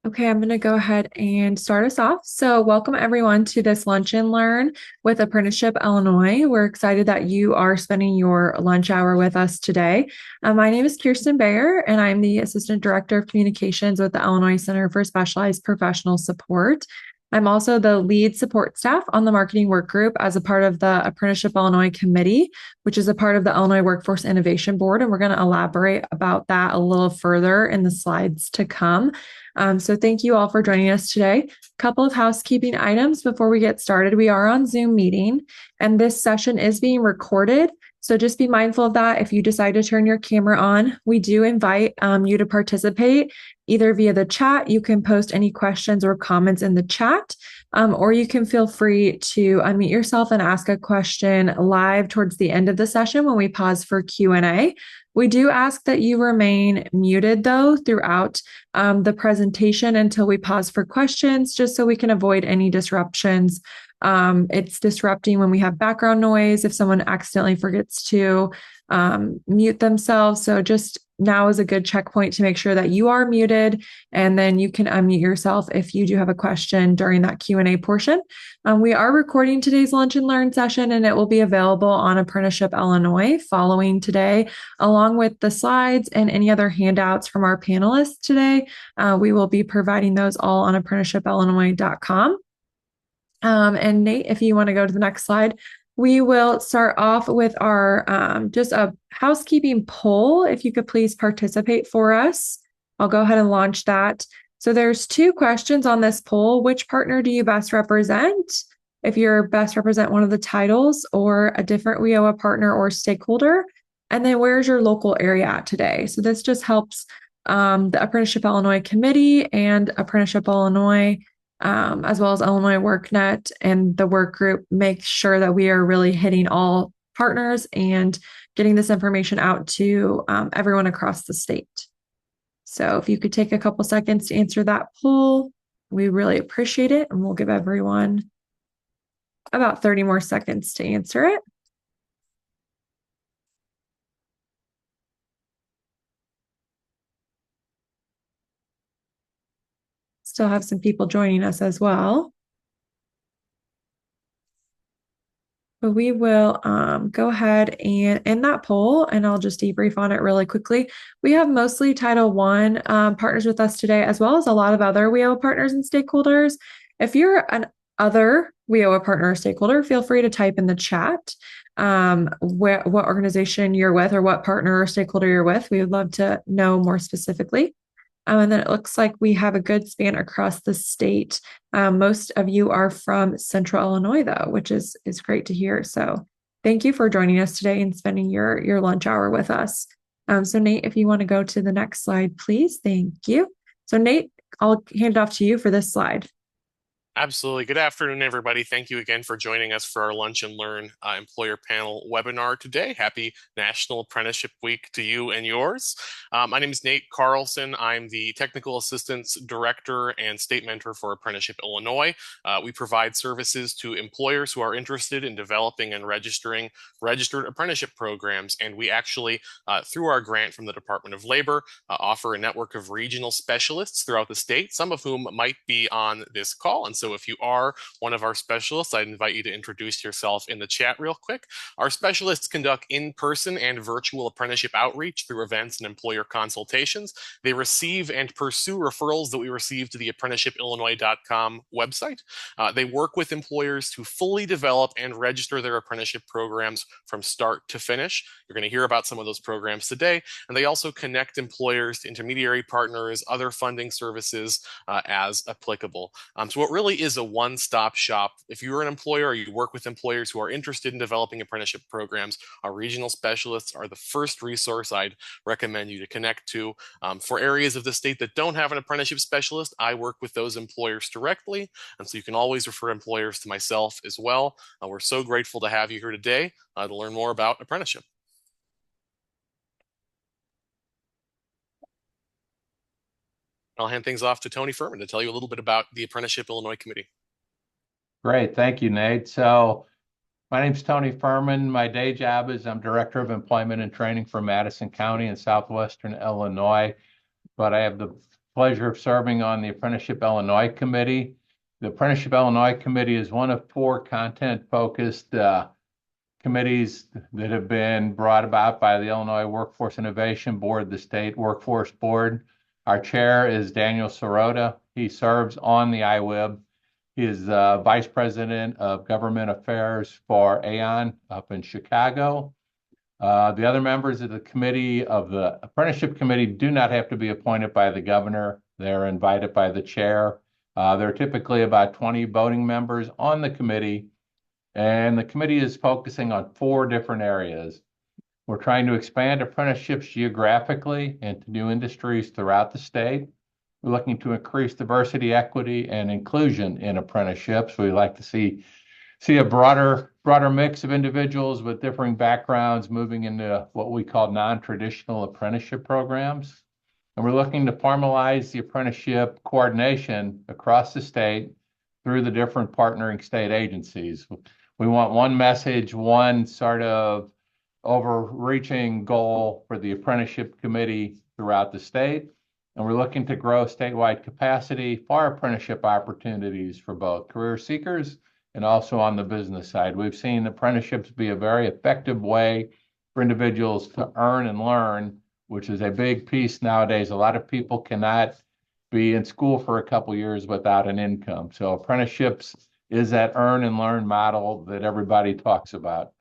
Okay, I'm going to go ahead and start us off. So, welcome everyone to this Lunch and Learn with Apprenticeship Illinois. We're excited that you are spending your lunch hour with us today. My name is Kirsten Bayer, and I'm the Assistant Director of Communications with the Illinois Center for Specialized Professional Support. I'm also the lead support staff on the marketing work group as a part of the Apprenticeship Illinois Committee, which is a part of the Illinois Workforce Innovation Board. And we're going to elaborate about that a little further in the slides to come. So thank you all for joining us today. A couple of housekeeping items before we get started. We are on Zoom meeting, and this session is being recorded. So just be mindful of that. If you decide to turn your camera on, we do invite you to participate either via the chat. You can post any questions or comments in the chat, or you can feel free to unmute yourself and ask a question live towards the end of the session when we pause for Q&A. We do ask that you remain muted, though, throughout the presentation until we pause for questions, just so we can avoid any disruptions. It's disrupting when we have background noise, if someone accidentally forgets to mute themselves. So just now is a good checkpoint to make sure that you are muted, and then you can unmute yourself if you do have a question during that Q&A portion. We are recording today's Lunch and Learn session, and it will be available on Apprenticeship Illinois following today, along with the slides and any other handouts from our panelists today. We will be providing those all on apprenticeshipillinois.com. And Nate, if you want to go to the next slide, we will start off with our just a housekeeping poll. If you could please participate for us, I'll go ahead and launch that. So there's two questions on this poll. Which partner do you best represent? If you're best represent one of the titles or a different WIOA partner or stakeholder, and then where's your local area at today? So this just helps the Apprenticeship Illinois Committee and Apprenticeship Illinois, as well as Illinois WorkNet and the work group, make sure that we are really hitting all partners and getting this information out to everyone across the state. So if you could take a couple seconds to answer that poll, we really appreciate it. And we'll give everyone about 30 more seconds to answer it. Still have some people joining us as well. But we will go ahead and end that poll, and I'll just debrief on it really quickly. We have mostly Title I partners with us today, as well as a lot of other WIOA partners and stakeholders. If you're an other WIOA partner or stakeholder, feel free to type in the chat what organization you're with or what partner or stakeholder you're with. We would love to know more specifically. And then it looks like we have a good span across the state. Most of you are from Central Illinois, though, which is great to hear. So thank you for joining us today and spending your lunch hour with us. So Nate, if you want to go to the next slide, please. Thank you. So Nate, I'll hand it off to you for this slide. Absolutely. Good afternoon, everybody. Thank you again for joining us for our Lunch and Learn Employer Panel webinar today. Happy National Apprenticeship Week to you and yours. My name is Nate Carlson. I'm the Technical Assistance Director and State Mentor for Apprenticeship Illinois. We provide services to employers who are interested in developing and registering registered apprenticeship programs. And we actually, through our grant from the Department of Labor, offer a network of regional specialists throughout the state, some of whom might be on this call. And so if you are one of our specialists, I'd invite you to introduce yourself in the chat real quick. Our specialists conduct in-person and virtual apprenticeship outreach through events and employer consultations. They receive and pursue referrals that we receive to the apprenticeshipillinois.com website. They work with employers to fully develop and register their apprenticeship programs from start to finish. You're going to hear about some of those programs today. And they also connect employers to intermediary partners, other funding services as applicable. So what really is a one-stop shop. If you're an employer or you work with employers who are interested in developing apprenticeship programs, our regional specialists are the first resource I'd recommend you to connect to. For areas of the state that don't have an apprenticeship specialist, I work with those employers directly. And so you can always refer employers to myself as well. We're so grateful to have you here today to learn more about apprenticeship. I'll hand things off to Tony Furman to tell you a little bit about the Apprenticeship Illinois Committee. Great. Thank you, Nate. So my name's Tony Furman. My day job is I'm Director of Employment and Training for Madison County in southwestern Illinois, but I have the pleasure of serving on the Apprenticeship Illinois Committee. The Apprenticeship Illinois Committee is one of 4 content-focused committees that have been brought about by the Illinois Workforce Innovation Board, the State Workforce Board. Our chair is Daniel Sirota. He serves on the IWIB. He is Vice President of Government Affairs for AON up in Chicago. The other members of the committee of the Apprenticeship Committee do not have to be appointed by the governor. They're invited by the chair. There are typically about 20 voting members on the committee, and the committee is focusing on 4 different areas. We're trying to expand apprenticeships geographically into new industries throughout the state. We're looking to increase diversity, equity, and inclusion in apprenticeships. We like to see a broader mix of individuals with differing backgrounds moving into what we call non-traditional apprenticeship programs. And we're looking to formalize the apprenticeship coordination across the state through the different partnering state agencies. We want one message, one sort of overreaching goal for the apprenticeship committee throughout the state. And we're looking to grow statewide capacity for apprenticeship opportunities for both career seekers and also on the business side. We've seen apprenticeships be a very effective way for individuals to earn and learn, which is a big piece nowadays. A lot of people cannot be in school for a couple years without an income. So apprenticeships is that earn and learn model that everybody talks about.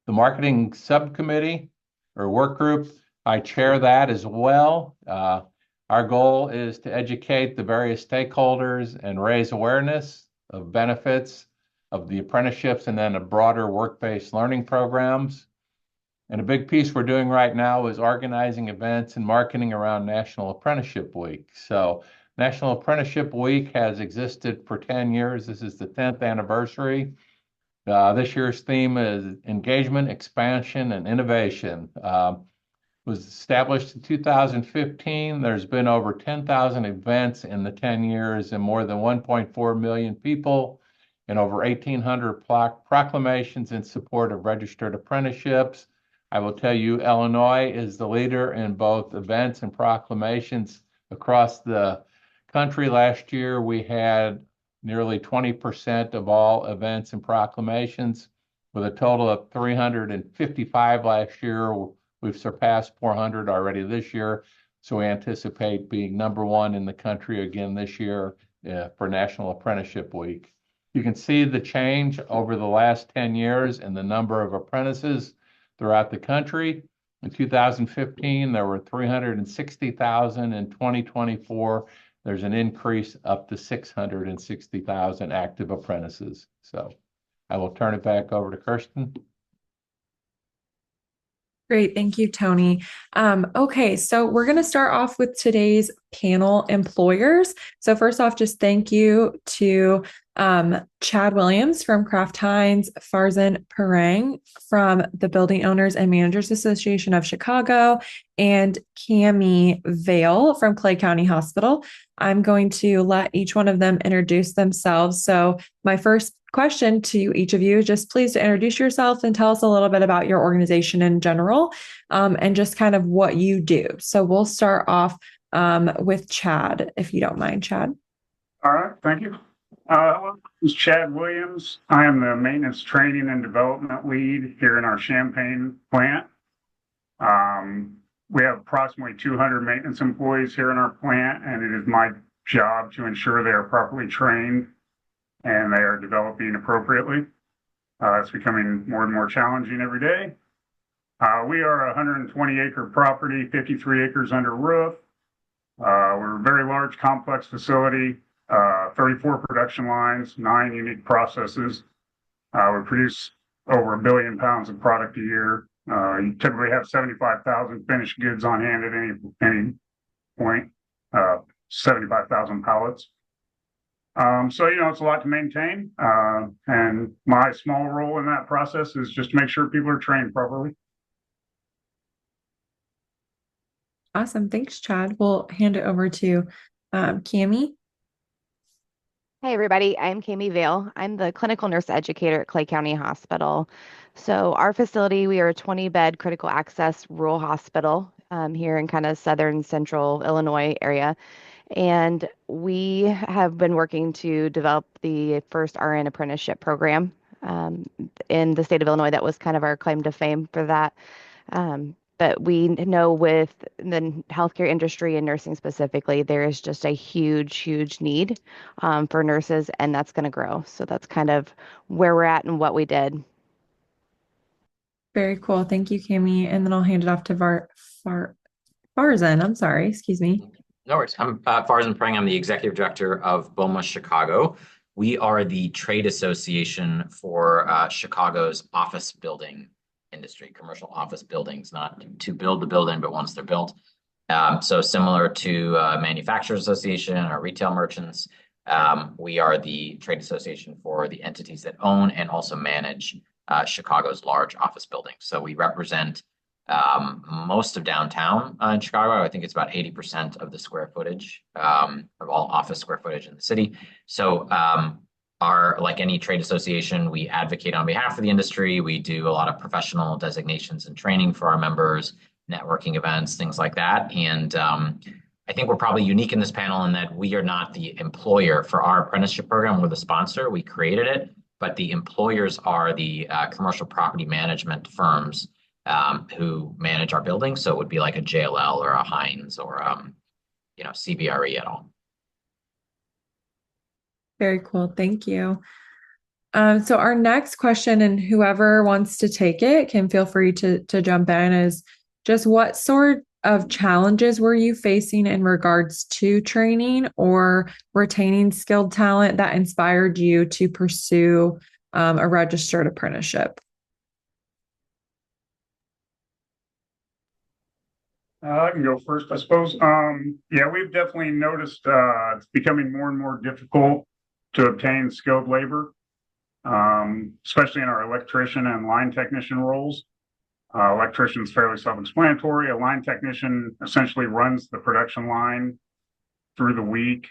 The marketing subcommittee or work group, I chair that as well. Our goal is to educate the various stakeholders and raise awareness of benefits of the apprenticeships and then a broader work-based learning programs. And a big piece we're doing right now is organizing events and marketing around National Apprenticeship Week. So National Apprenticeship Week has existed for 10 years. This is the 10th anniversary. This year's theme is engagement, expansion, and innovation. Was established in 2015. There's been over 10,000 events in the 10 years and more than 1.4 million people and over 1,800 proclamations in support of registered apprenticeships. I will tell you, Illinois is the leader in both events and proclamations across the country. Last year, we had nearly 20% of all events and proclamations, with a total of 355 last year. We've surpassed 400 already this year, so we anticipate being #1 in the country again this year for National Apprenticeship Week. You can see the change over the last 10 years in the number of apprentices throughout the country. In 2015, there were 360,000. In 2024, there's an increase up to 660,000 active apprentices. So I will turn it back over to Kirsten. Great. Thank you, Tony. Okay, so we're going to start off with today's panel employers. So first off, just thank you to Chad Williams from Kraft Heinz, Farzan Parang from the Building Owners and Managers Association of Chicago, and Cami Vale from Clay County Hospital. I'm going to let each one of them introduce themselves. So my first question to each of you is just please to introduce yourself and tell us a little bit about your organization in general, and just kind of what you do. So we'll start off with Chad, if you don't mind, Chad. All right, thank you. Hello, this is Chad Williams. I am the maintenance training and development lead here in our Champaign plant. We have approximately 200 maintenance employees here in our plant, and it is my job to ensure they are properly trained and they are developing appropriately. It's becoming more and more challenging every day. We are a 120-acre property, 53 acres under roof. We're a very large, complex facility, 34 production lines, 9 unique processes. We produce over 1 billion pounds of product a year. You typically have 75,000 finished goods on hand at any point, 75,000 pallets. So, it's a lot to maintain. And my small role in that process is just to make sure people are trained properly. Awesome. Thanks, Chad. We'll hand it over to Cami. Hey, everybody. I'm Cami Vale. I'm the clinical nurse educator at Clay County Hospital. So our facility, we are a 20-bed critical access rural hospital. here in kind of southern central Illinois area. And we have been working to develop the first RN apprenticeship program um, in the state of Illinois. That was kind of our claim to fame for that. But we know with the healthcare industry and nursing specifically, there is just a huge, huge need for nurses, and that's going to grow. So that's kind of where we're at and what we did. Very cool. Thank you, Cami. And then I'll hand it off to Farzan. I'm sorry. Excuse me. No worries. I'm Farzan Prang. I'm the executive director of BOMA Chicago. We are the trade association for Chicago's office building industry, commercial office buildings, not to build the building, but once they're built. So similar to Manufacturers Association or retail merchants, we are the trade association for the entities that own and also manage Chicago's large office buildings. So we represent most of downtown in Chicago. I think it's about 80% of the square footage of all office square footage in the city. So like any trade association, we advocate on behalf of the industry. We do a lot of professional designations and training for our members, networking events, things like that. And I think we're probably unique in this panel in that we are not the employer for our apprenticeship program. We're the sponsor. We created it, but the employers are the commercial property management firms who manage our buildings. So it would be like a JLL or a Hines or CBRE at all. Very cool. Thank you. So our next question, and whoever wants to take it can feel free to jump in, is just what sort of challenges were you facing in regards to training or retaining skilled talent that inspired you to pursue a registered apprenticeship? I can go first, I suppose. Yeah, we've definitely noticed it's becoming more and more difficult to obtain skilled labor, especially in our electrician and line technician roles. Electrician is fairly self-explanatory. A line technician essentially runs the production line through the week,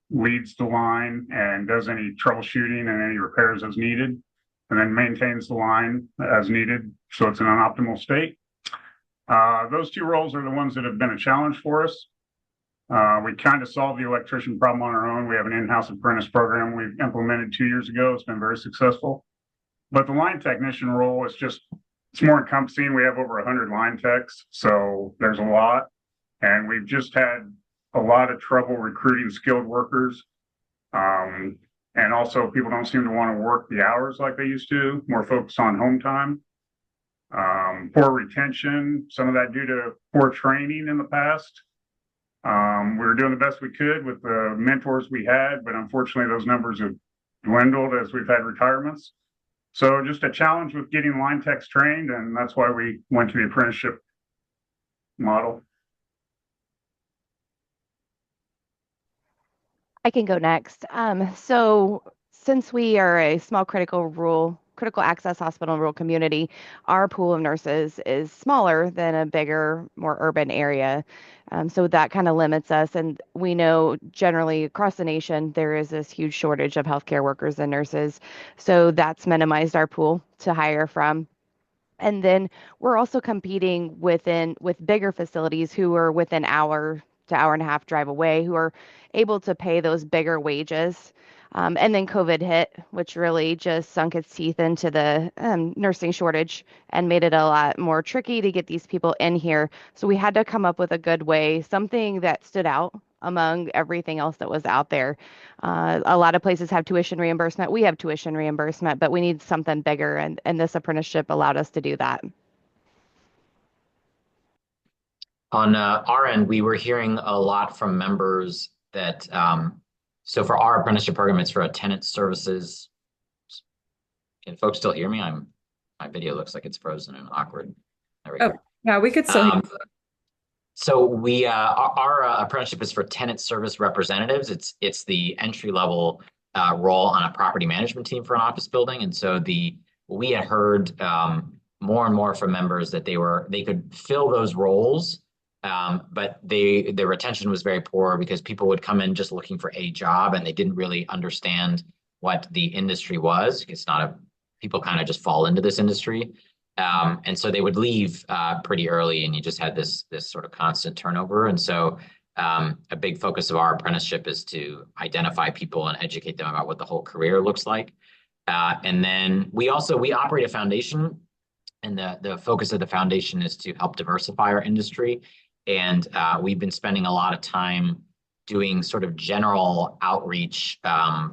leads the line, and does any troubleshooting and any repairs as needed, and then maintains the line as needed so it's in an optimal state. Those two roles are the ones that have been a challenge for us. We kind of solved the electrician problem on our own. We have an in-house apprentice program we've implemented 2 years ago. It's been very successful. But the line technician role is it's more encompassing. We have over 100 line techs, so there's a lot. And we've just had a lot of trouble recruiting skilled workers. And also people don't seem to want to work the hours like they used to, more focused on home time. Poor retention, some of that due to poor training in the past. We were doing the best we could with the mentors we had, but unfortunately those numbers have dwindled as we've had retirements. So just a challenge with getting line techs trained, and that's why we went to the apprenticeship model. I can go next. So since we are a small critical access hospital and rural community, our pool of nurses is smaller than a bigger, more urban area. So that kind of limits us. And we know generally across the nation, there is this huge shortage of healthcare workers and nurses. So that's minimized our pool to hire from. And then we're also competing with bigger facilities who are within hour to hour and a half drive away, who are able to pay those bigger wages. And then COVID hit, which really just sunk its teeth into the nursing shortage and made it a lot more tricky to get these people in here. So we had to come up with a good way, something that stood out among everything else that was out there. A lot of places have tuition reimbursement. We have tuition reimbursement, but we need something bigger. And this apprenticeship allowed us to do that. On our end, we were hearing a lot from members that so for our apprenticeship program, it's for a tenant services. Can folks still hear me? My video looks like it's frozen and awkward. There we go. Yeah, we could still hear. So we our apprenticeship is for tenant service representatives. It's the entry level role on a property management team for an office building. And so we had heard more and more from members that they could fill those roles. But the retention was very poor because people would come in just looking for a job and they didn't really understand what the industry was. People kind of just fall into this industry. And so they would leave pretty early, and you just had this sort of constant turnover. And so a big focus of our apprenticeship is to identify people and educate them about what the whole career looks like. And then we operate a foundation, and the focus of the foundation is to help diversify our industry. And we've been spending a lot of time doing sort of general outreach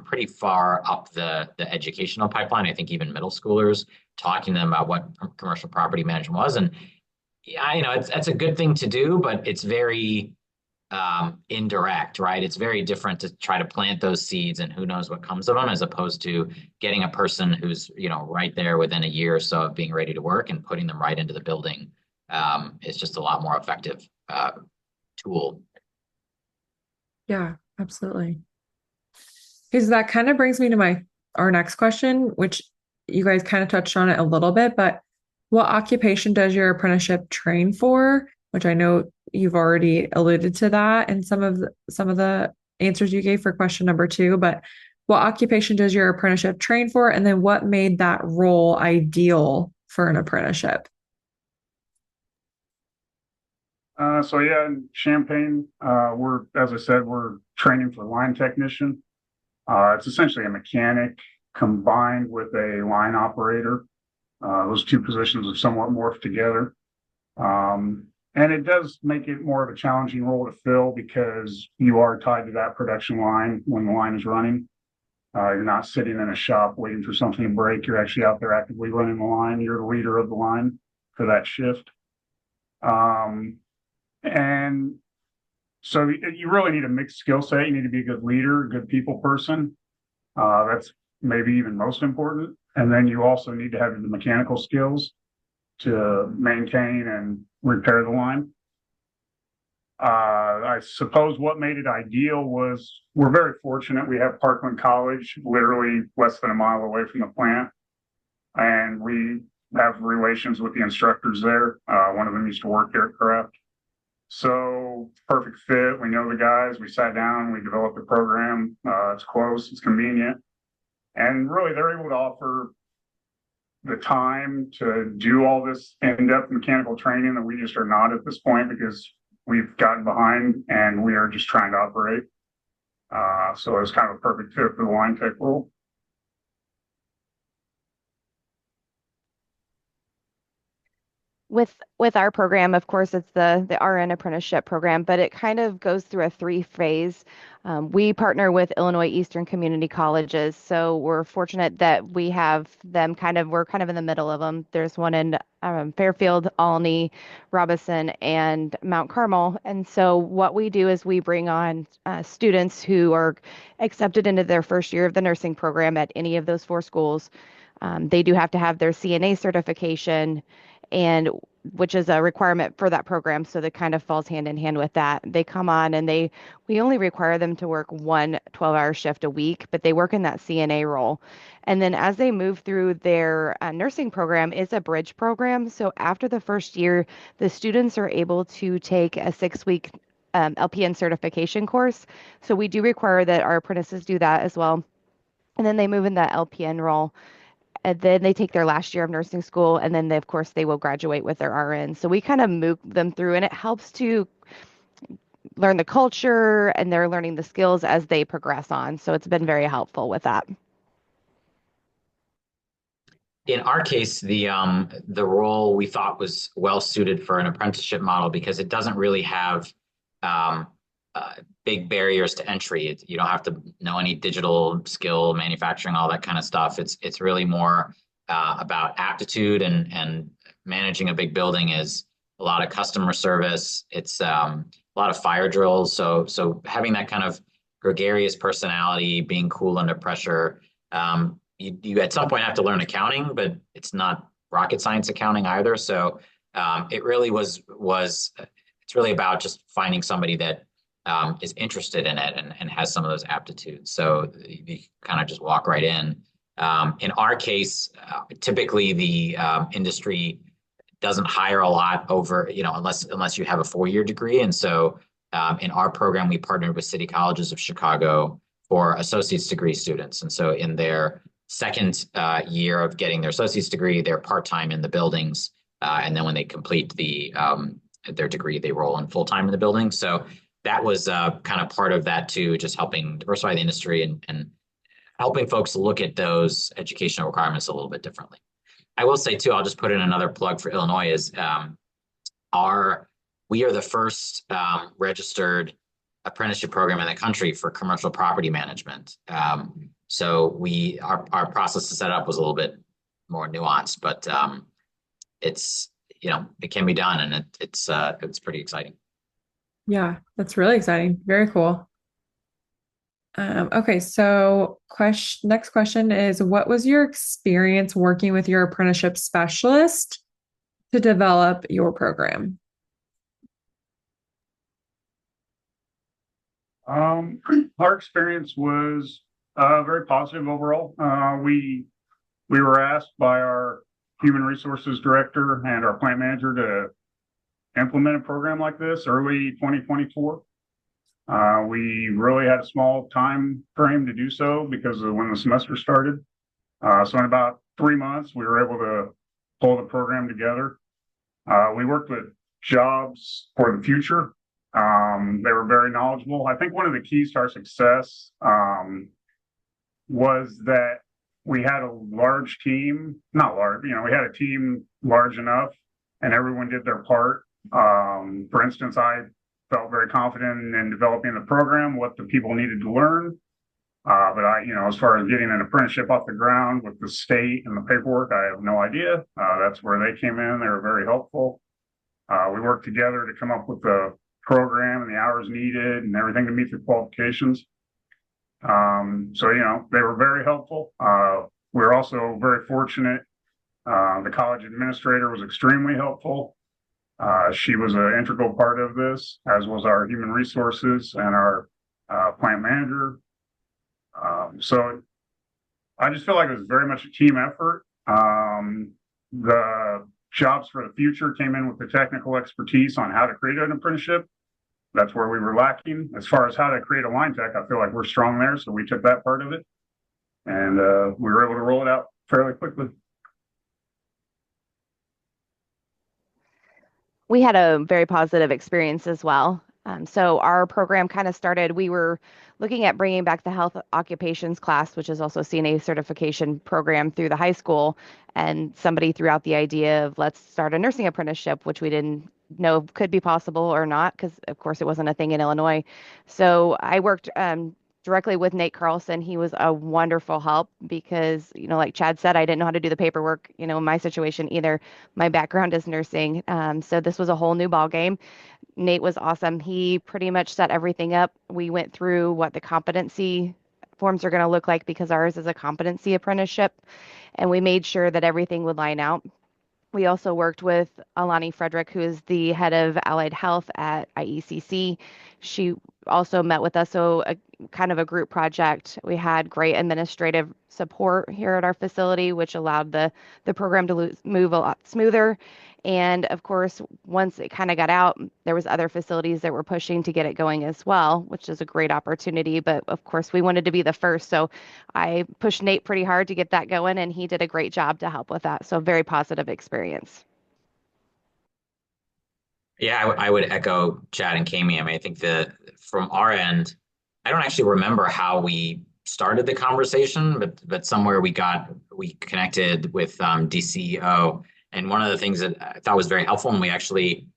pretty far up the educational pipeline. I think even middle schoolers, talking to them about what commercial property management was. And yeah, that's a good thing to do, but it's very indirect, right? It's very different to try to plant those seeds and who knows what comes of them, as opposed to getting a person who's, right there within a year or so of being ready to work and putting them right into the building. It's just a lot more effective tool. Yeah, absolutely. Because that kind of brings me to our next question, which you guys kind of touched on it a little bit, but what occupation does your apprenticeship train for? Which I know you've already alluded to that in some of the answers you gave for question number 2, but what occupation does your apprenticeship train for? And then what made that role ideal for an apprenticeship? So yeah, in Champaign, as I said, we're training for line technician. It's essentially a mechanic combined with a line operator. Those two positions are somewhat morphed together. And it does make it more of a challenging role to fill because you are tied to that production line when the line is running. You're not sitting in a shop waiting for something to break. You're actually out there actively running the line. You're the leader of the line for that shift. And so you really need a mixed skill set. You need to be a good leader, a good people person. That's maybe even most important. And then you also need to have the mechanical skills to maintain and repair the line. I suppose what made it ideal was we're very fortunate. We have Parkland College literally less than a mile away from the plant. And we have relations with the instructors there. One of them used to work there at Craft. So perfect fit. We know the guys. We sat down. We developed a program. It's close. It's convenient. And really, they're able to offer the time to do all this in-depth mechanical training that we just are not at this point because we've gotten behind and we are just trying to operate. So it's kind of a perfect fit for the line tech role. With our program, of course, it's the RN apprenticeship program, but it kind of goes through a 3-phase. We partner with Illinois Eastern Community Colleges, so we're fortunate that we have them we're kind of in the middle of them. There's one in Fairfield, Alney, Robinson, and Mount Carmel. And so what we do is we bring on students who are accepted into their first year of the nursing program at any of those 4 schools. They do have to have their CNA certification, and which is a requirement for that program. So that kind of falls hand in hand with that. They come on and we only require them to work 1 12-hour shift a week, but they work in that CNA role. And then as they move through their nursing program, it's a bridge program. So after the first year, the students are able to take a 6-week LPN certification course. So we do require that our apprentices do that as well. And then they move in that LPN role. And then they take their last year of nursing school, and then of course they will graduate with their RN. So we kind of move them through, and it helps to learn the culture, and they're learning the skills as they progress on. So it's been very helpful with that. In our case, the role we thought was well suited for an apprenticeship model because it doesn't really have big barriers to entry. You don't have to know any digital skill, manufacturing, all that kind of stuff. It's really more about aptitude and managing a big building is a lot of customer service. It's a lot of fire drills. So having that kind of gregarious personality, being cool under pressure. You at some point have to learn accounting, but it's not rocket science accounting either. So it really it's really about just finding somebody that is interested in it and has some of those aptitudes. So you kind of just walk right in. In our case, typically the industry doesn't hire a lot over, unless you have a 4-year degree. And so in our program, we partnered with City Colleges of Chicago for associate's degree students. And so in their second year of getting their associate's degree, they're part-time in the buildings. And then when they complete their degree, they roll in full-time in the building. So that was kind of part of that too, just helping diversify the industry and helping folks look at those educational requirements a little bit differently. I will say too, I'll just put in another plug for Illinois is we are the first registered apprenticeship program in the country for commercial property management. So our process to set up was a little bit more nuanced, but it can be done, and it's pretty exciting. Yeah, that's really exciting. Very cool. Okay, so next question is, what was your experience working with your apprenticeship specialist to develop your program? Our experience was very positive overall. We were asked by our human resources director and our plant manager to implement a program like this early 2024. We really had a small time frame to do so because of when the semester started. So in about 3 months, we were able to pull the program together. We worked with Jobs for the Future. They were very knowledgeable. I think one of the keys to our success was that we had a large team, not large, we had a team large enough and everyone did their part. For instance, I felt very confident in developing the program, what the people needed to learn. But as far as getting an apprenticeship off the ground with the state and the paperwork, I have no idea. That's where they came in. They were very helpful. We worked together to come up with the program and the hours needed and everything to meet the qualifications. So they were very helpful. We were also very fortunate. The college administrator was extremely helpful. She was an integral part of this, as was our human resources and our plant manager. So I just feel like it was very much a team effort. The Jobs for the Future came in with the technical expertise on how to create an apprenticeship. That's where we were lacking. As far as how to create a line tech, I feel like we're strong there. So we took that part of it and we were able to roll it out fairly quickly. We had a very positive experience as well. So our program kind of started, we were looking at bringing back the health occupations class, which is also a CNA certification program through the high school. And somebody threw out the idea of let's start a nursing apprenticeship, which we didn't know could be possible or not, because of course it wasn't a thing in Illinois. So I worked directly with Nate Carlson. He was a wonderful help because, like Chad said, I didn't know how to do the paperwork, in my situation either. My background is nursing. So this was a whole new ball game. Nate was awesome. He pretty much set everything up. We went through what the competency forms are going to look like because ours is a competency apprenticeship, and we made sure that everything would line out. We also worked with Alani Frederick, who is the head of allied health at IECC. She also met with us, so kind of a group project. We had great administrative support here at our facility, which allowed the program to move a lot smoother. And of course, once it kind of got out, there was other facilities that were pushing to get it going as well, which is a great opportunity. But of course, we wanted to be the first. So I pushed Nate pretty hard to get that going, and he did a great job to help with that. So very positive experience. Yeah, I would echo Chad and Kami. I mean, I think from our end, I don't actually remember how we started the conversation, but somewhere we connected with DCEO. And one of the things that I thought was very helpful, and we actually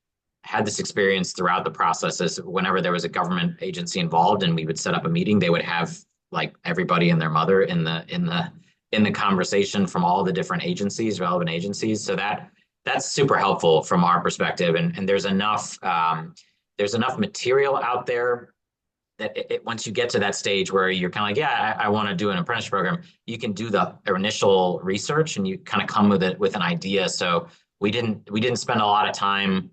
had this experience throughout the process, is whenever there was a government agency involved and we would set up a meeting, they would have like everybody and their mother in the conversation from all the different agencies, relevant agencies. So that's super helpful from our perspective. And there's enough material out there that once you get to that stage where you're kind of like, yeah, I want to do an apprenticeship program, you can do the initial research and you kind of come with an idea. So we didn't spend a lot of time,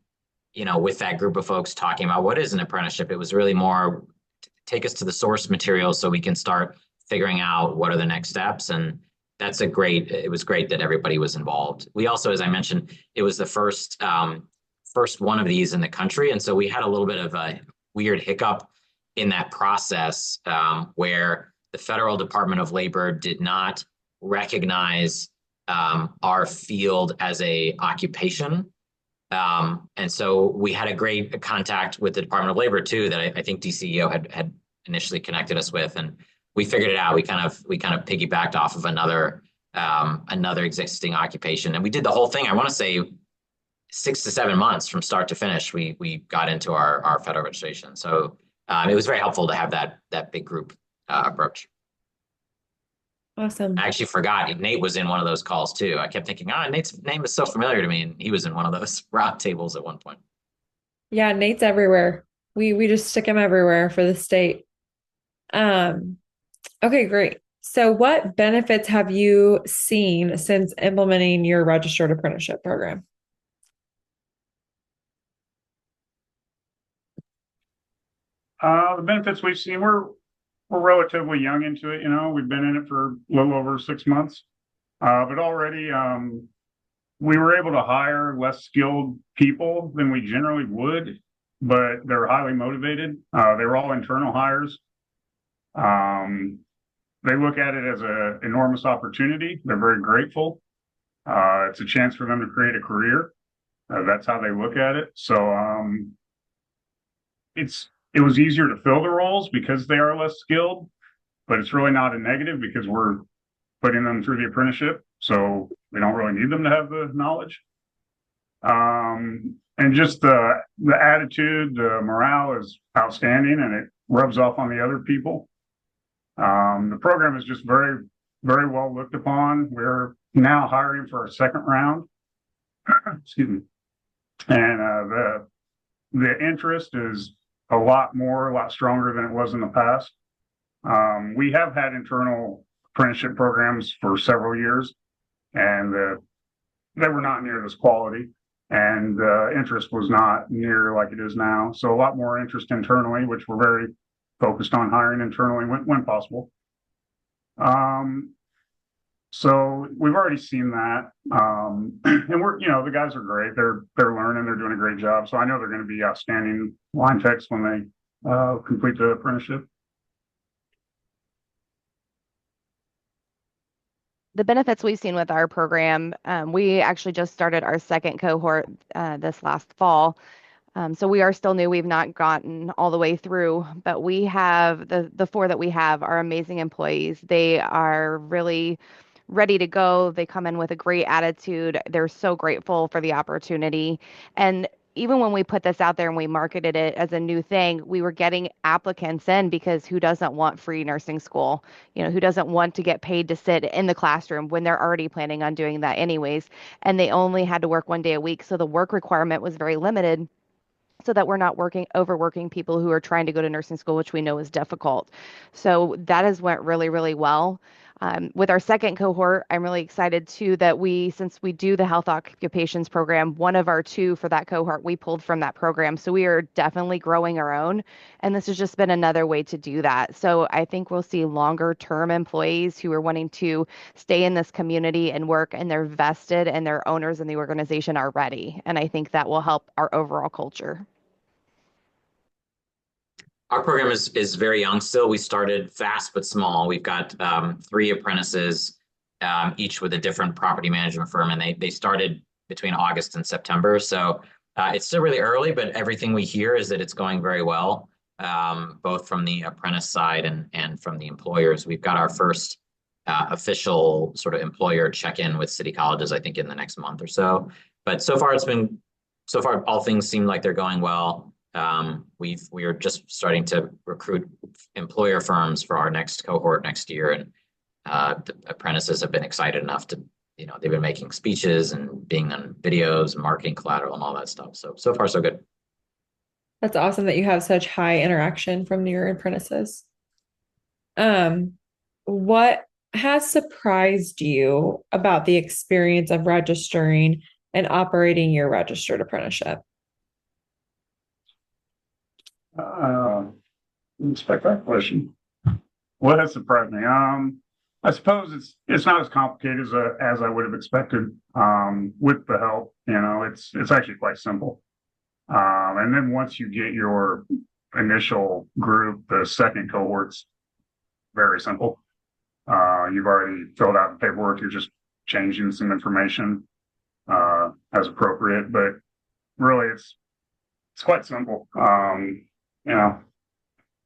with that group of folks talking about what is an apprenticeship. It was really more take us to the source material so we can start figuring out what are the next steps. And it was great that everybody was involved. We also, as I mentioned, it was the first one of these in the country. And so we had a little bit of a weird hiccup in that process where the Federal Department of Labor did not recognize our field as a occupation. And so we had a great contact with the Department of Labor too, that I think DCEO had initially connected us with, and we figured it out. We kind of piggybacked off of another existing occupation, and we did the whole thing. I want to say 6 to 7 months from start to finish. We got into our federal registration, so it was very helpful to have that big group approach. Awesome. I actually forgot Nate was in one of those calls too. I kept thinking, Nate's name is so familiar to me, and he was in one of those round tables at one point. Yeah, Nate's everywhere. We just stick him everywhere for the state. Okay, great. So what benefits have you seen since implementing your registered apprenticeship program? The benefits we've seen, we're relatively young into it. We've been in it for a little over 6 months, but already we were able to hire less skilled people than we generally would, but they're highly motivated. They were all internal hires. They look at it as an enormous opportunity. They're very grateful. It's a chance for them to create a career. That's how they look at it. So it was easier to fill the roles because they are less skilled, but it's really not a negative because we're putting them through the apprenticeship. So we don't really need them to have the knowledge. And just the attitude, the morale is outstanding, and it rubs off on the other people. The program is just very, very well looked upon. We're now hiring for our second round. Excuse me. And the interest is a lot stronger than it was in the past. We have had internal apprenticeship programs for several years, and they were not near this quality, and interest was not near like it is now. So a lot more interest internally, which we're very focused on hiring internally when possible. So we've already seen that, and we're, the guys are great. They're learning. They're doing a great job. So I know they're going to be outstanding line techs when they complete the apprenticeship. The benefits we've seen with our program, we actually just started our second cohort this last fall. So we are still new. We've not gotten all the way through, but we have the 4 that we have are amazing employees. They are really ready to go. They come in with a great attitude. They're so grateful for the opportunity. And even when we put this out there and we marketed it as a new thing, we were getting applicants in because who doesn't want free nursing school? Who doesn't want to get paid to sit in the classroom when they're already planning on doing that anyways? And they only had to work 1 day a week. So the work requirement was very limited, so that we're not overworking people who are trying to go to nursing school, which we know is difficult. So that has went really, really well. With our second cohort, I'm really excited too that since we do the health occupations program, one of our 2 for that cohort, we pulled from that program. So we are definitely growing our own. And this has just been another way to do that. So I think we'll see longer term employees who are wanting to stay in this community and work, and they're vested and their owners in the organization are ready. And I think that will help our overall culture. Our program is very young still. We started fast but small. We've got 3 apprentices, each with a different property management firm, and they started between August and September. So it's still really early, but everything we hear is that it's going very well, both from the apprentice side and from the employers. We've got our first official sort of employer check-in with city colleges, I think, in the next month or so. But so far all things seem like they're going well. We are just starting to recruit employer firms for our next cohort next year, and the apprentices have been excited enough to, they've been making speeches and being on videos and marketing collateral and all that stuff. So far so good. That's awesome that you have such high interaction from your apprentices. What has surprised you about the experience of registering and operating your registered apprenticeship? Expect that question. What has surprised me? I suppose it's not as complicated as I would have expected. With the help, it's actually quite simple. And then once you get your initial group, the second cohort's very simple. You've already filled out the paperwork. You're just changing some information as appropriate, but really it's quite simple. You know,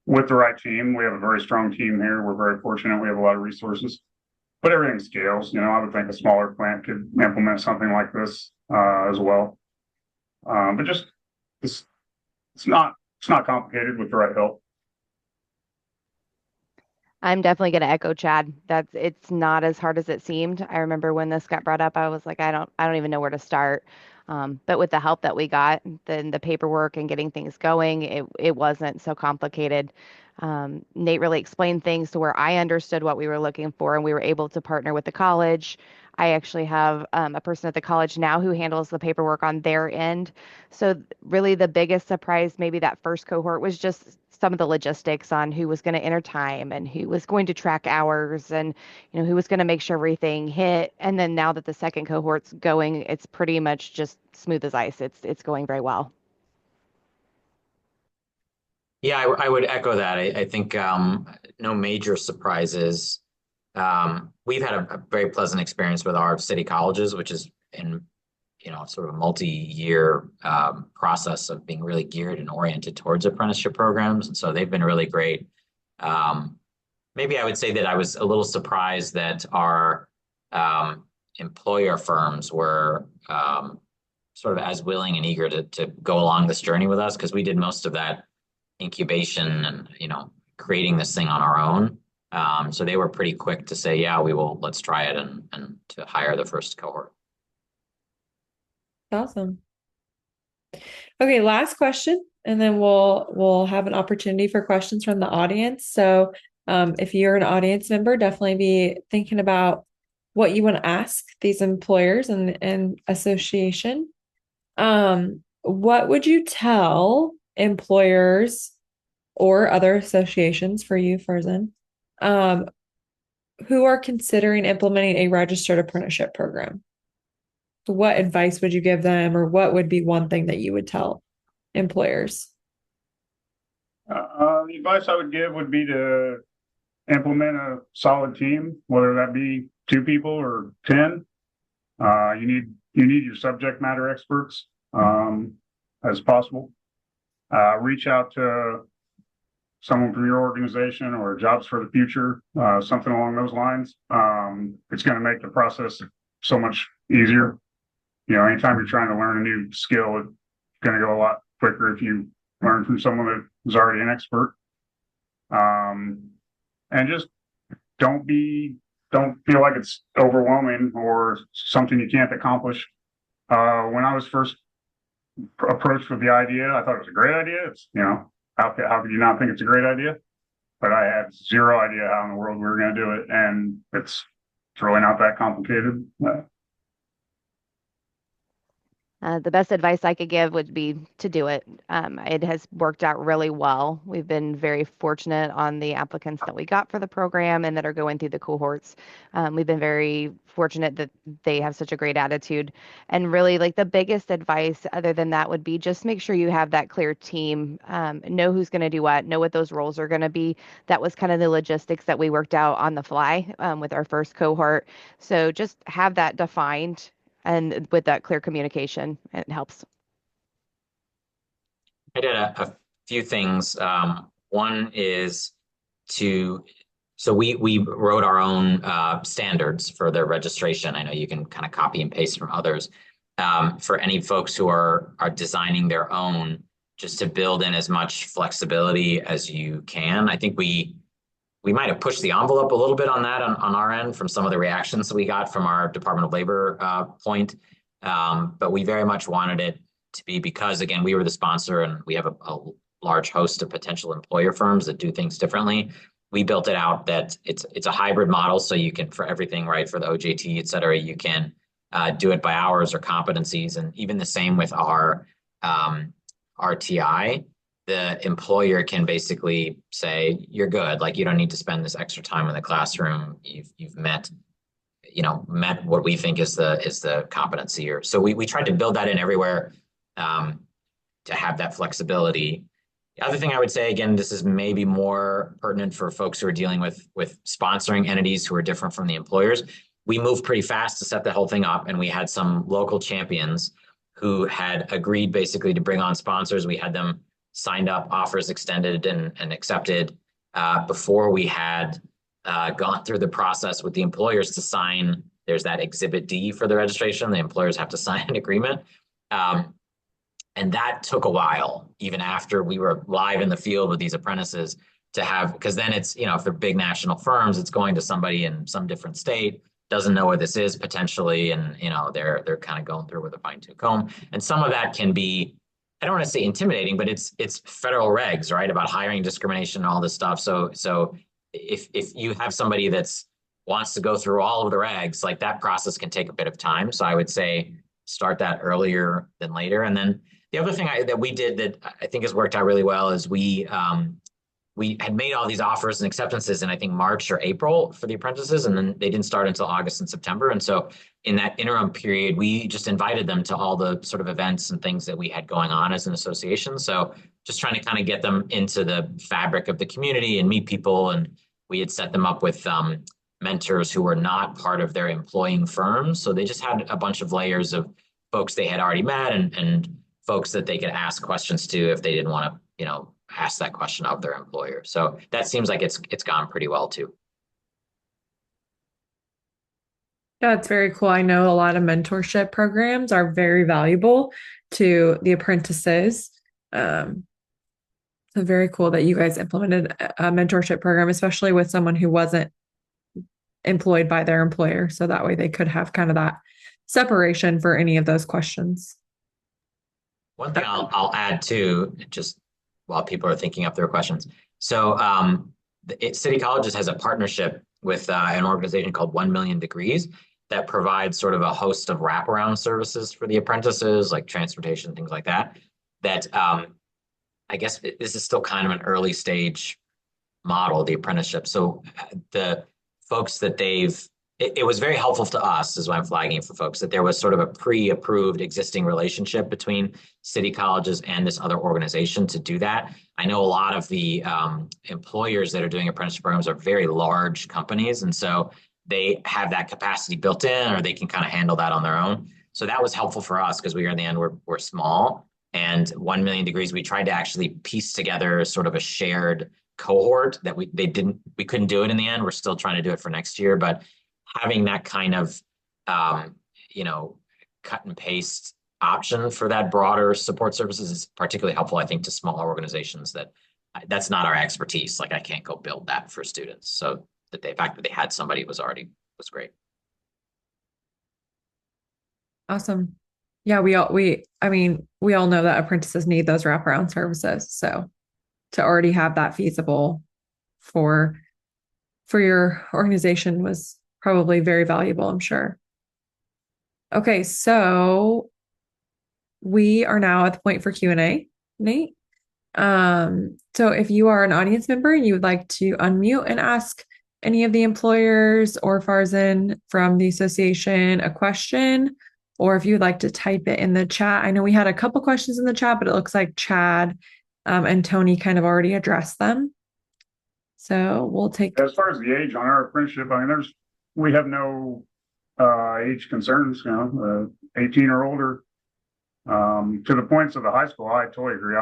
with the right team, we have a very strong team here. We're very fortunate. We have a lot of resources, but everything scales. You know, I would think a smaller plant could implement something like this as well. But just it's not complicated with the right help. I'm definitely going to echo Chad. It's not as hard as it seemed. I remember when this got brought up, I was like, I don't even know where to start. But with the help that we got, then the paperwork and getting things going, it wasn't so complicated. Nate really explained things to where I understood what we were looking for, and we were able to partner with the college. I actually have a person at the college now who handles the paperwork on their end. So really the biggest surprise, maybe that first cohort, was just some of the logistics on who was going to enter time and who was going to track hours and who was going to make sure everything hit. And then now that the second cohort's going, it's pretty much just smooth as ice. It's going very well. Yeah, I would echo that. I think no major surprises. We've had a very pleasant experience with our city colleges, which is in sort of a multi-year process of being really geared and oriented towards apprenticeship programs. And so they've been really great. Maybe I would say that I was a little surprised that our employer firms were sort of as willing and eager to go along this journey with us, because we did most of that incubation and creating this thing on our own. So they were pretty quick to say, yeah, let's try it, and to hire the first cohort. Awesome. Okay, last question, and then we'll have an opportunity for questions from the audience. So if you're an audience member, definitely be thinking about what you want to ask these employers and association. What would you tell employers or other associations for you, Farzan, who are considering implementing a registered apprenticeship program? What advice would you give them, or what would be one thing that you would tell employers? The advice I would give would be to implement a solid team, whether that be 2 people or 10. You need your subject matter experts as possible. Reach out to someone from your organization or Jobs for the Future, something along those lines. It's going to make the process so much easier. Anytime you're trying to learn a new skill, it's going to go a lot quicker if you learn from someone that is already an expert. And just don't feel like it's overwhelming or something you can't accomplish. When I was first approached with the idea, I thought it was a great idea. It's, how could you not think it's a great idea? But I had zero idea how in the world we were going to do it. And it's really not that complicated. The best advice I could give would be to do it. It has worked out really well. We've been very fortunate on the applicants that we got for the program and that are going through the cohorts. We've been very fortunate that they have such a great attitude. And really, like, the biggest advice other than that would be just make sure you have that clear team, know who's going to do what, know what those roles are going to be. That was kind of the logistics that we worked out on the fly with our first cohort. So just have that defined. And with that clear communication, it helps. I did a few things. One is so we wrote our own standards for their registration. I know you can kind of copy and paste from others. For any folks who are designing their own, just to build in as much flexibility as you can. I think we might have pushed the envelope a little bit on that on our end from some of the reactions that we got from our Department of Labor point. But we very much wanted it to be, because, again, we were the sponsor and we have a large host of potential employer firms that do things differently. We built it out that it's a hybrid model. So you can, for everything, right, for the OJT, et cetera, you can do it by hours or competencies. And even the same with our RTI. The employer can basically say, you're good. Like, you don't need to spend this extra time in the classroom. You've met what we think is the competency. Or so we tried to build that in everywhere to have that flexibility. The other thing I would say, again, this is maybe more pertinent for folks who are dealing with sponsoring entities who are different from the employers. We moved pretty fast to set the whole thing up, and we had some local champions who had agreed basically to bring on sponsors. We had them signed up, offers extended and accepted before we had gone through the process with the employers to sign. There's that Exhibit D for the registration. The employers have to sign an agreement. And that took a while, even after we were live in the field with these apprentices to have, because then it's, if they're big national firms, it's going to somebody in some different state, doesn't know what this is potentially. And, they're kind of going through with a fine tooth comb. And some of that can be, I don't want to say intimidating, but it's federal regs, right? About hiring discrimination and all this stuff. So if you have somebody that's wants to go through all of the regs, like that process can take a bit of time. So I would say start that earlier than later. And then the other thing that we did that I think has worked out really well is we had made all these offers and acceptances in, I think, March or April for the apprentices, and then they didn't start until August and September. And so in that interim period, we just invited them to all the sort of events and things that we had going on as an association. So just trying to kind of get them into the fabric of the community and meet people. And we had set them up with mentors who were not part of their employing firms. So they just had a bunch of layers of folks they had already met and folks that they could ask questions to if they didn't want to, ask that question of their employer. So that seems like it's gone pretty well too. That's very cool. I know a lot of mentorship programs are very valuable to the apprentices. So very cool that you guys implemented a mentorship program, especially with someone who wasn't employed by their employer. So that way they could have kind of that separation for any of those questions. One thing I'll add too, just while people are thinking up their questions. So City Colleges has a partnership with an organization called 1 Million Degrees that provides sort of a host of wraparound services for the apprentices, like transportation, things like that. That I guess this is still kind of an early stage model, the apprenticeship. So the folks that it was very helpful to us, is why I'm flagging it for folks, that there was sort of a pre-approved existing relationship between City Colleges and this other organization to do that. I know a lot of the employers that are doing apprenticeship programs are very large companies, and so they have that capacity built in, or they can kind of handle that on their own. So that was helpful for us because we are in the end, we're small, and 1 Million Degrees, we tried to actually piece together sort of a shared cohort that we couldn't do it in the end. We're still trying to do it for next year, but having that kind of, cut and paste option for that broader support services is particularly helpful, I think, to smaller organizations that's not our expertise. Like I can't go build that for students. So the fact that they had somebody was great. Awesome. Yeah, we all know that apprentices need those wraparound services. So to already have that feasible for your organization was probably very valuable, I'm sure. Okay, so we are now at the point for Q&A, Nate. So if you are an audience member and you would like to unmute and ask any of the employers or Farzan from the association a question, or if you would like to type it in the chat. I know we had a couple questions in the chat, but it looks like Chad and Tony kind of already addressed them. So we'll take. As far as the age on our apprenticeship, we have no age concerns, 18 or older. To the points of the high school, I totally agree.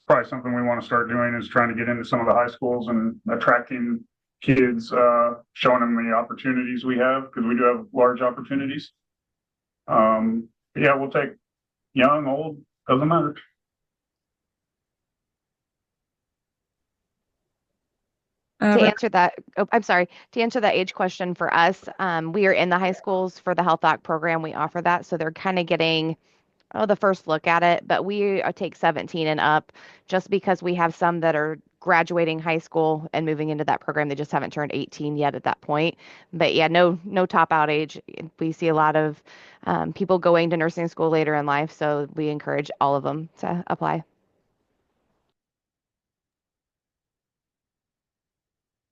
Probably something we want to start doing is trying to get into some of the high schools and attracting kids, showing them the opportunities we have, because we do have large opportunities. Yeah, we'll take young, old, doesn't matter. To answer that age question for us, we are in the high schools for the Health Act program. We offer that. So they're kind of getting the first look at it, but we take 17 and up just because we have some that are graduating high school and moving into that program. They just haven't turned 18 yet at that point. But yeah, no top out age. We see a lot of people going to nursing school later in life. So we encourage all of them to apply.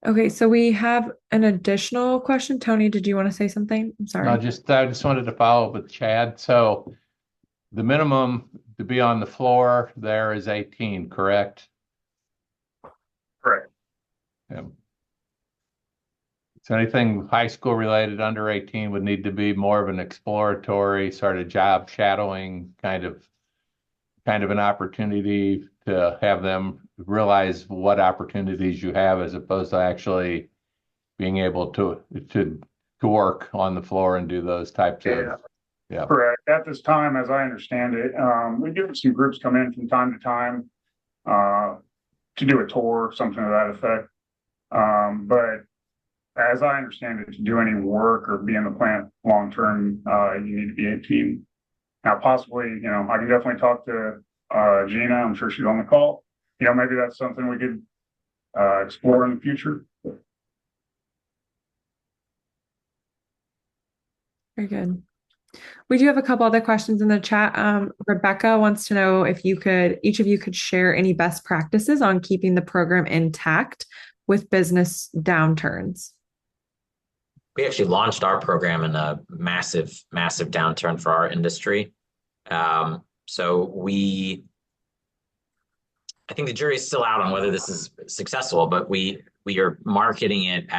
Okay, so we have an additional question. Tony, did you want to say something? I'm sorry. No, I just wanted to follow up with Chad. So the minimum to be on the floor there is 18, correct? Correct. Yeah. So anything high school related under 18 would need to be more of an exploratory sort of job shadowing kind of an opportunity to have them realize what opportunities you have as opposed to actually being able to work on the floor and do those types of. Yeah. Correct. At this time, as I understand it, we do have some groups come in from time to time to do a tour, something to that effect. But as I understand it, to do any work or be in the plant long term, you need to be 18. Now, possibly, I can definitely talk to Gina. I'm sure she's on the call. Maybe that's something we could explore in the future. Very good. We do have a couple other questions in the chat. Rebecca wants to know if each of you could share any best practices on keeping the program intact with business downturns. We actually launched our program in a massive, massive downturn for our industry. So I think the jury is still out on whether this is successful, but we are marketing it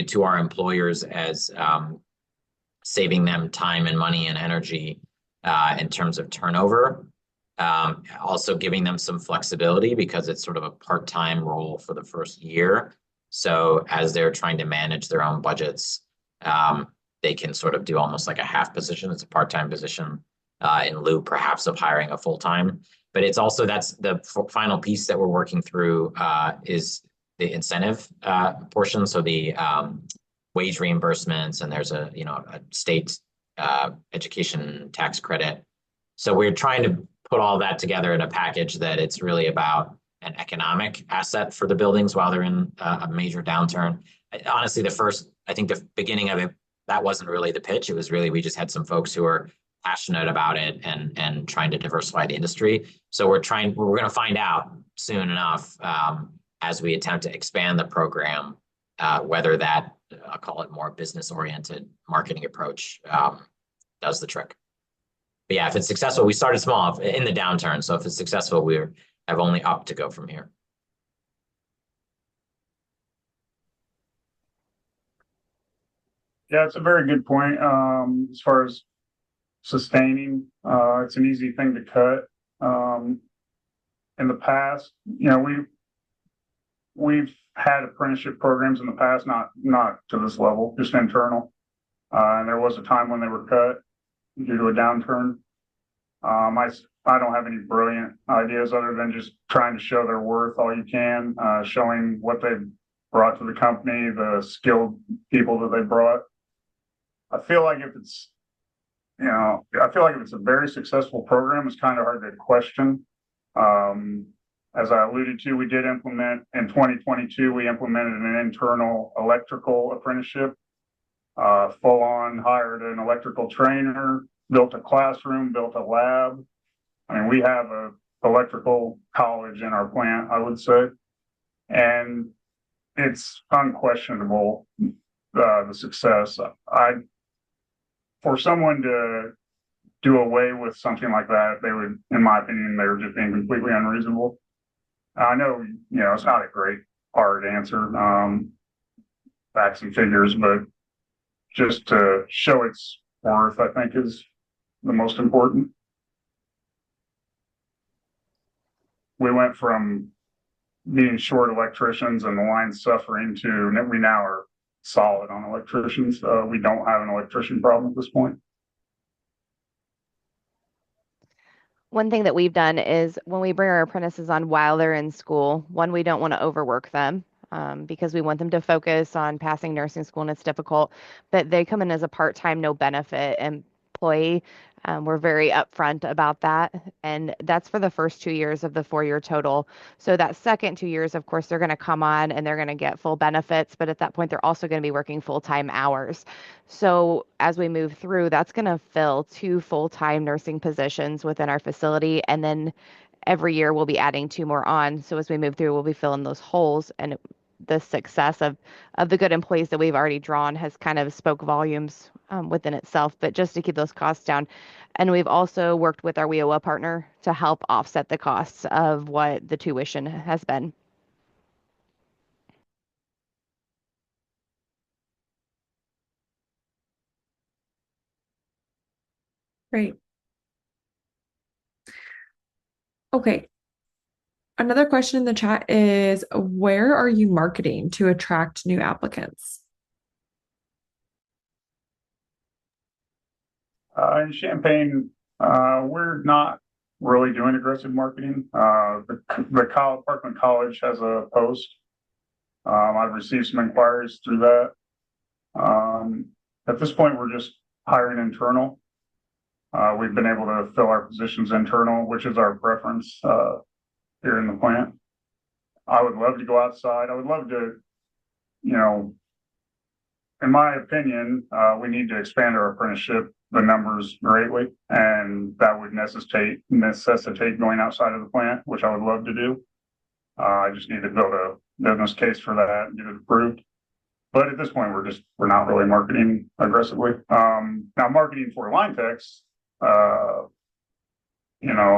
to our employers as saving them time and money and energy in terms of turnover. Also giving them some flexibility because it's sort of a part-time role for the first year. So as they're trying to manage their own budgets, they can sort of do almost like a half position. It's a part-time position in lieu perhaps of hiring a full-time. But it's also, that's the final piece that we're working through is the incentive portion. So the wage reimbursements, and there's a state education tax credit. So we're trying to put all that together in a package that it's really about an economic asset for the buildings while they're in a major downturn. Honestly, I think the beginning of it, that wasn't really the pitch. It was really, we just had some folks who are passionate about it and trying to diversify the industry. So we're going to find out soon enough as we attempt to expand the program, whether that, I'll call it more business-oriented marketing approach does the trick. But yeah, if it's successful, we started small in the downturn. So if it's successful, we have only up to go from here. Yeah, it's a very good point. As far as sustaining, it's an easy thing to cut. In the past, we've had apprenticeship programs in the past, not to this level, just internal. And there was a time when they were cut due to a downturn. I don't have any brilliant ideas other than just trying to show their worth all you can, showing what they've brought to the company, the skilled people that they brought. I feel like if it's a very successful program, it's kind of hard to question. As I alluded to, we did implement in 2022, we implemented an internal electrical apprenticeship, full on hired an electrical trainer, built a classroom, built a lab. I mean, we have a electrical college in our plant, I would say, and it's unquestionable, the success. For someone to do away with something like that, they would, in my opinion, they were just being completely unreasonable. I know, it's not a great hard answer, facts and figures, but just to show its worth, I think is the most important. We went from being short electricians and the line suffering to we now are solid on electricians. We don't have an electrician problem at this point. One thing that we've done is when we bring our apprentices on while they're in school, one, we don't want to overwork them because we want them to focus on passing nursing school and it's difficult, but they come in as a part-time, no benefit employee. We're very upfront about that. And that's for the first 2 years of the 4-year total. So that second 2 years, of course, they're going to come on and they're going to get full benefits. But at that point, they're also going to be working full-time hours. So as we move through, that's going to fill 2 full-time nursing positions within our facility. And then every year we'll be adding 2 more on. So as we move through, we'll be filling those holes. And the success of the good employees that we've already drawn has kind of spoke volumes within itself, but just to keep those costs down. And we've also worked with our WIOA partner to help offset the costs of what the tuition has been. Great. Okay. Another question in the chat is, where are you marketing to attract new applicants? In Champaign, we're not really doing aggressive marketing. Parkland College has a post. I've received some inquiries through that. At this point, we're just hiring internal. We've been able to fill our positions internal, which is our preference here in the plant. I would love to go outside. I would love to, in my opinion, we need to expand our apprenticeship, the numbers greatly, and that would necessitate going outside of the plant, which I would love to do. I just need to build a business case for that and get it approved. But at this point, we're not really marketing aggressively. Now marketing for line techs,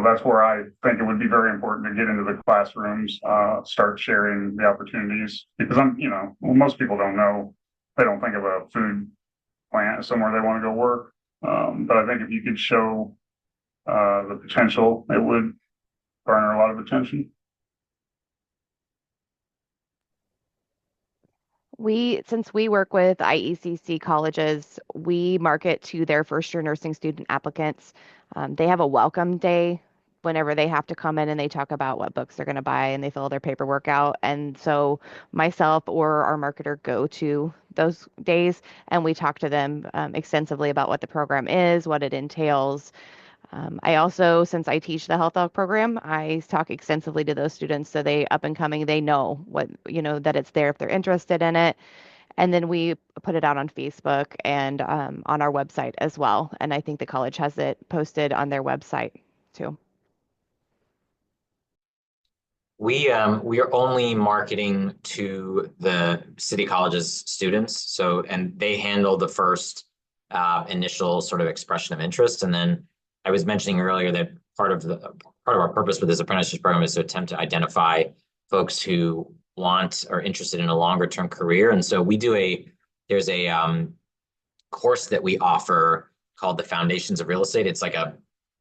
that's where I think it would be very important to get into the classrooms, start sharing the opportunities, because most people don't know, they don't think of a food plant as somewhere they want to go work. But I think if you could show the potential, it would garner a lot of attention. Since we work with IECC colleges, we market to their first year nursing student applicants. They have a welcome day whenever they have to come in, and they talk about what books they're going to buy, and they fill their paperwork out. And so myself or our marketer go to those days, and we talk to them extensively about what the program is, what it entails. I also, since I teach the health health program, I talk extensively to those students so they up and coming, they know that it's there if they're interested in it. And then we put it out on Facebook and on our website as well. And I think the college has it posted on their website too. We are only marketing to the City College's students. And they handle the first initial sort of expression of interest. And then I was mentioning earlier that part of our purpose for this apprenticeship program is to attempt to identify folks who want or interested in a longer term career. And so there's a course that we offer called the Foundations of Real Estate. It's like a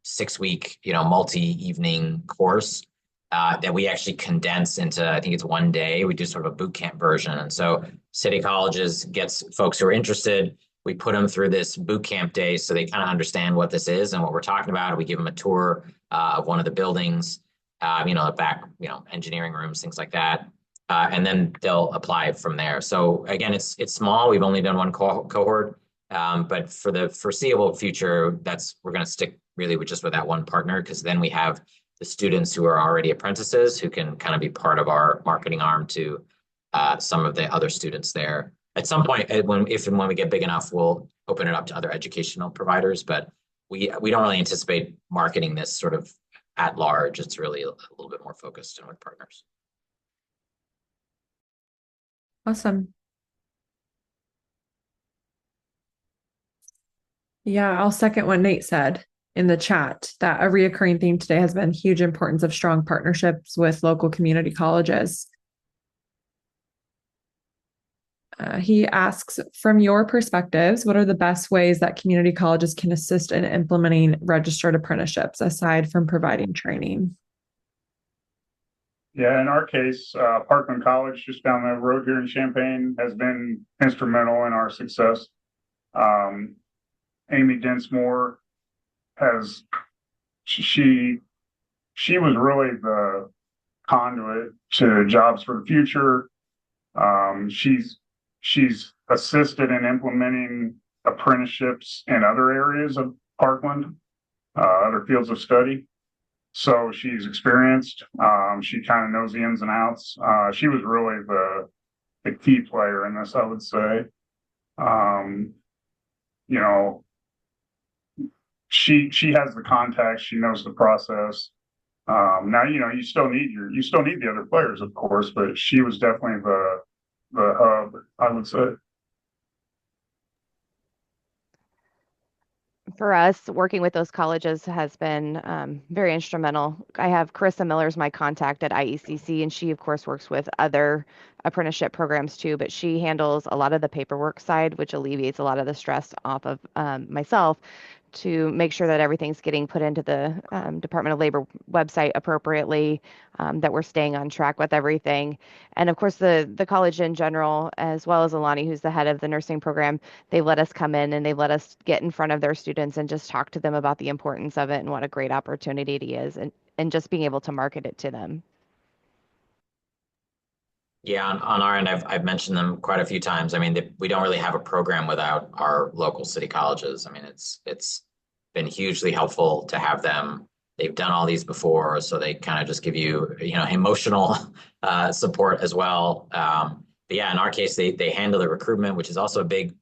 6-week, multi-evening course that we actually condense into, I think it's one day. We do sort of a boot camp version. And so City Colleges gets folks who are interested. We put them through this boot camp day so they kind of understand what this is and what we're talking about. We give them a tour of one of the buildings, the back, engineering rooms, things like that. And then they'll apply from there. So again, it's small. We've only done one cohort, but for the foreseeable future, we're going to stick really with that one partner, because then we have the students who are already apprentices who can kind of be part of our marketing arm to some of the other students there. At some point, when we get big enough, we'll open it up to other educational providers, but we don't really anticipate marketing this sort of at large. It's really a little bit more focused and with partners. Awesome. Yeah, I'll second what Nate said in the chat, that a reoccurring theme today has been huge importance of strong partnerships with local community colleges. He asks, from your perspectives, what are the best ways that community colleges can assist in implementing registered apprenticeships aside from providing training? Yeah, in our case, Parkland College, just down the road here in Champaign, has been instrumental in our success. Amy Densmore she was really the conduit to jobs for the future. She's assisted in implementing apprenticeships in other areas of Parkland, other fields of study. So she's experienced. She kind of knows the ins and outs. She was really the key player in this, I would say. She has the contacts. She knows the process. Now you still need the other players, of course, but she was definitely the hub, I would say. For us, working with those colleges has been very instrumental. I have Carissa Miller's my contact at IECC, and she, of course, works with other apprenticeship programs too, but she handles a lot of the paperwork side, which alleviates a lot of the stress off of myself to make sure that everything's getting put into the Department of Labor website appropriately, that we're staying on track with everything. And of course, the college in general, as well as Alani, who's the head of the nursing program, they let us come in and they let us get in front of their students and just talk to them about the importance of it and what a great opportunity it is, and just being able to market it to them. Yeah, on our end, I've mentioned them quite a few times. I mean, we don't really have a program without our local city colleges. I mean, it's been hugely helpful to have them. They've done all these before, so they kind of just give you, emotional support as well. But yeah, in our case, they handle the recruitment, which is also a big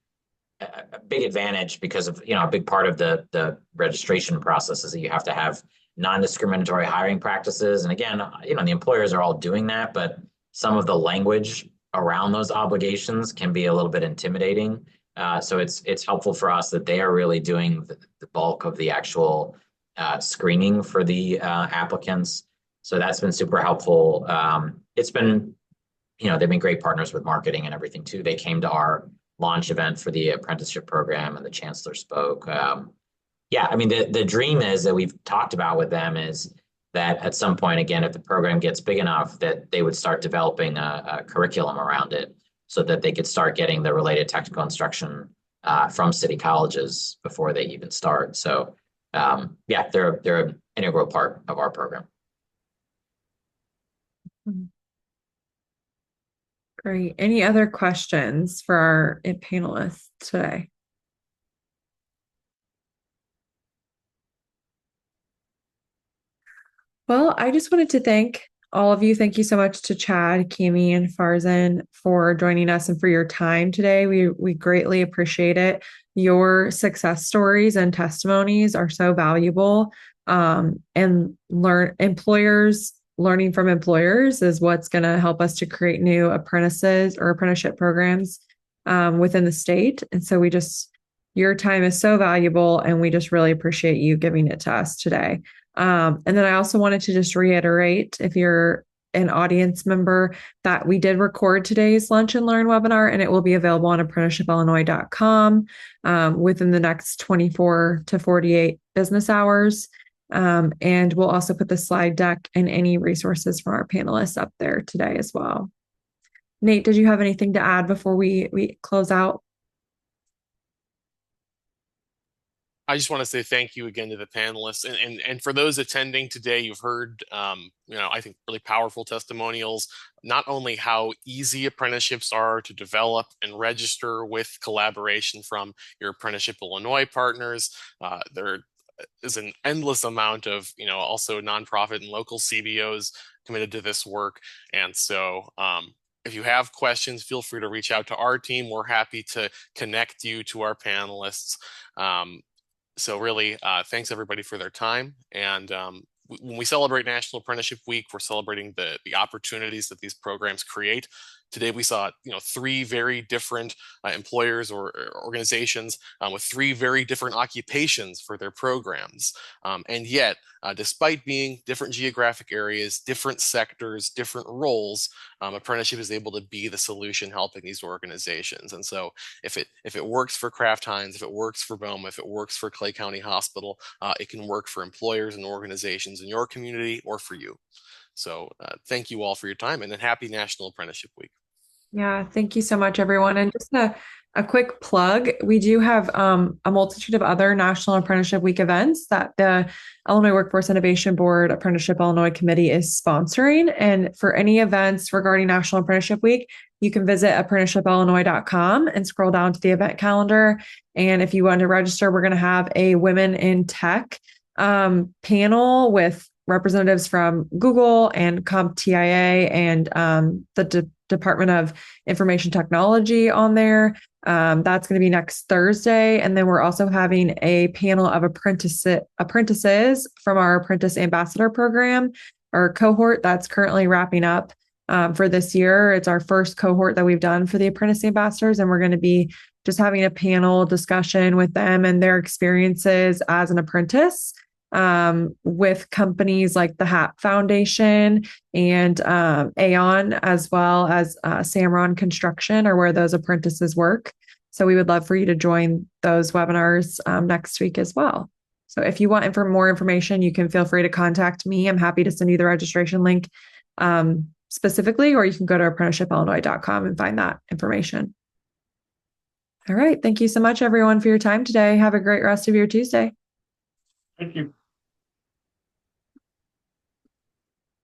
advantage because of, a big part of the registration process is that you have to have non-discriminatory hiring practices. And again, the employers are all doing that, but some of the language around those obligations can be a little bit intimidating. So it's helpful for us that they are really doing the bulk of the actual screening for the applicants. So that's been super helpful. It's been, they've been great partners with marketing and everything too. They came to our launch event for the apprenticeship program and the chancellor spoke. Yeah, I mean, the dream is that we've talked about with them is that at some point, again, if the program gets big enough, that they would start developing a curriculum around it so that they could start getting the related technical instruction from city colleges before they even start. So yeah, they're an integral part of our program. Great. Any other questions for our panelists today? Well, I just wanted to thank all of you. Thank you so much to Chad, Cami, and Farzan for joining us and for your time today. We greatly appreciate it. Your success stories and testimonies are so valuable. And employers learning from employers is what's going to help us to create new apprentices or apprenticeship programs within the state. And so your time is so valuable, and we just really appreciate you giving it to us today. And then I also wanted to just reiterate, if you're an audience member, that we did record today's Lunch and Learn webinar, and it will be available on apprenticeshipillinois.com within the next 24 to 48 business hours. And we'll also put the slide deck and any resources from our panelists up there today as well. Nate, did you have anything to add before we close out? I just want to say thank you again to the panelists, and for those attending today. You've heard, I think really powerful testimonials, not only how easy apprenticeships are to develop and register with collaboration from your Apprenticeship Illinois partners. There is an endless amount of, also nonprofit and local CBOs committed to this work. And so, if you have questions, feel free to reach out to our team. We're happy to connect you to our panelists. So really, thanks everybody for their time. And when we celebrate National Apprenticeship Week, we're celebrating the opportunities that these programs create. Today we saw, three very different employers or organizations with three very different occupations for their programs. And yet, despite being different geographic areas, different sectors, different roles, apprenticeship is able to be the solution helping these organizations. And so if it works for Kraft Heinz, if it works for BOMA, if it works for Clay County Hospital, it can work for employers and organizations in your community or for you. So thank you all for your time, and then happy National Apprenticeship Week. Yeah, thank you so much, everyone. And just a quick plug, we do have a multitude of other National Apprenticeship Week events that the Illinois Workforce Innovation Board Apprenticeship Illinois Committee is sponsoring. And for any events regarding National Apprenticeship Week, you can visit apprenticeshipillinois.com and scroll down to the event calendar. And if you want to register, we're going to have a Women in Tech panel with representatives from Google and CompTIA and the Department of Information Technology on there. That's going to be next Thursday. And then we're also having a panel of apprentices from our Apprentice Ambassador program or cohort that's currently wrapping up for this year. It's our first cohort that we've done for the Apprentice Ambassadors, and we're going to be just having a panel discussion with them and their experiences as an apprentice with companies like the HAP Foundation and Aon, as well as Samron Construction, or where those apprentices work. So we would love for you to join those webinars next week as well. So if you want more information, you can feel free to contact me. I'm happy to send you the registration link specifically, or you can go to apprenticeshipillinois.com and find that information. All right. Thank you so much, everyone, for your time today. Have a great rest of your Tuesday. Thank you.